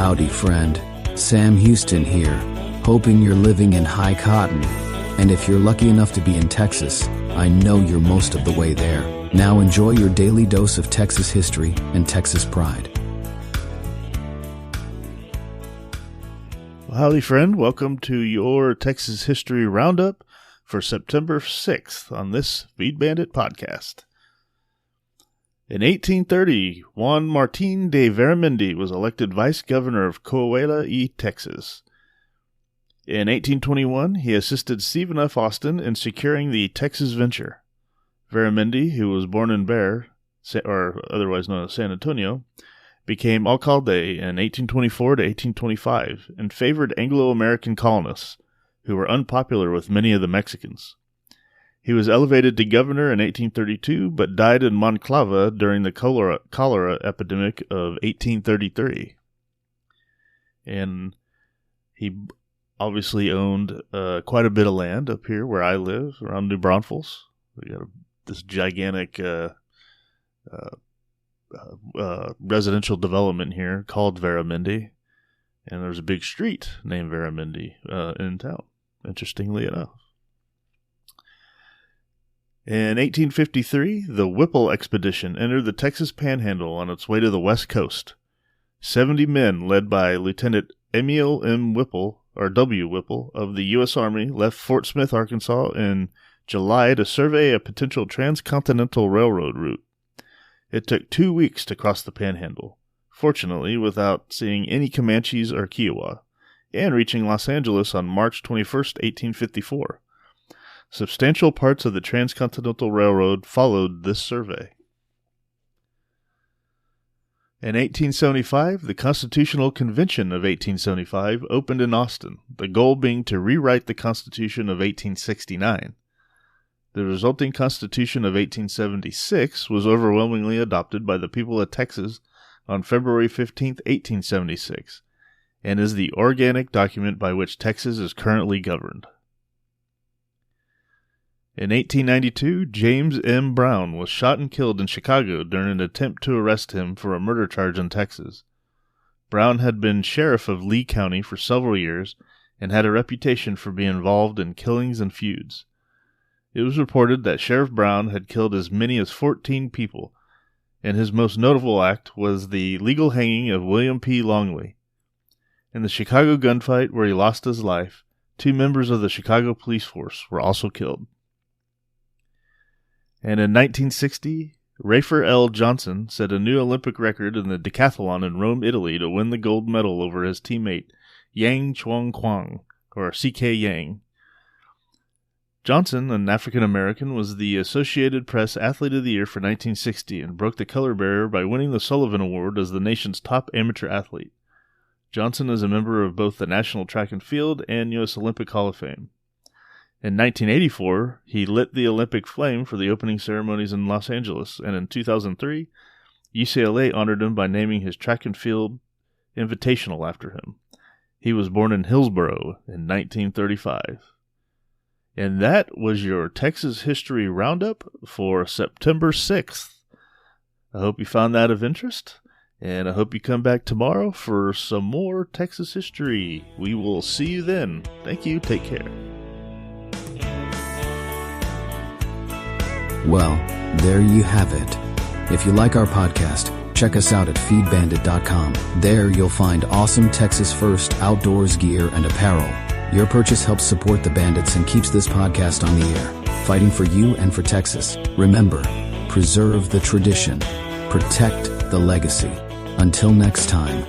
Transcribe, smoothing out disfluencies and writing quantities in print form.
Howdy, friend. Sam Houston here, hoping you're living in high cotton. And if you're lucky enough to be in Texas, I know you're most of the way there. Now enjoy your daily dose of Texas history and Texas pride. Well, howdy, friend. Welcome to your Texas History Roundup for September 6th on this Feed Bandit podcast. In 1830, Juan Martín de Veramendi was elected vice governor of Coahuila y Texas. In 1821, he assisted Stephen F. Austin in securing the Texas Venture. Veramendi, who was born in Bexar, or otherwise known as San Antonio, became alcalde in 1824 to 1825 and favored Anglo-American colonists, who were unpopular with many of the Mexicans. He was elevated to governor in 1832, but died in Monclova during the cholera epidemic of 1833. And he obviously owned quite a bit of land up here where I live, around New Braunfels. We got this gigantic residential development here called Veramendi, and there's a big street named Veramendi in town, interestingly enough. In 1853, the Whipple expedition entered the Texas Panhandle on its way to the West Coast. 70 men, led by Lieutenant Emil M. Whipple, or W. Whipple, of the U.S. Army, left Fort Smith, Arkansas in July to survey a potential transcontinental railroad route. It took 2 weeks to cross the Panhandle, fortunately without seeing any Comanches or Kiowa, and reaching Los Angeles on March 21, 1854. Substantial parts of the Transcontinental Railroad followed this survey. In 1875, the Constitutional Convention of 1875 opened in Austin, the goal being to rewrite the Constitution of 1869. The resulting Constitution of 1876 was overwhelmingly adopted by the people of Texas on February 15, 1876, and is the organic document by which Texas is currently governed. In 1892, James M. Brown was shot and killed in Chicago during an attempt to arrest him for a murder charge in Texas. Brown had been sheriff of Lee County for several years and had a reputation for being involved in killings and feuds. It was reported that Sheriff Brown had killed as many as 14 people, and his most notable act was the legal hanging of William P. Longley. In the Chicago gunfight where he lost his life, 2 members of the Chicago police force were also killed. And in 1960, Rafer L. Johnson set a new Olympic record in the decathlon in Rome, Italy to win the gold medal over his teammate Yang Chuang Kwang, or C.K. Yang. Johnson, an African-American, was the Associated Press Athlete of the Year for 1960 and broke the color barrier by winning the Sullivan Award as the nation's top amateur athlete. Johnson is a member of both the National Track and Field and U.S. Olympic Hall of Fame. In 1984, he lit the Olympic flame for the opening ceremonies in Los Angeles, and in 2003, UCLA honored him by naming his track and field invitational after him. He was born in Hillsboro in 1935. And that was your Texas History Roundup for September 6th. I hope you found that of interest, and I hope you come back tomorrow for some more Texas history. We will see you then. Thank you. Take care. Well, there you have it. If you like our podcast, check us out at feedbandit.com. There you'll find awesome Texas First outdoors gear and apparel. Your purchase helps support the Bandits and keeps this podcast on the air, fighting for you and for Texas. Remember, preserve the tradition, protect the legacy. Until next time.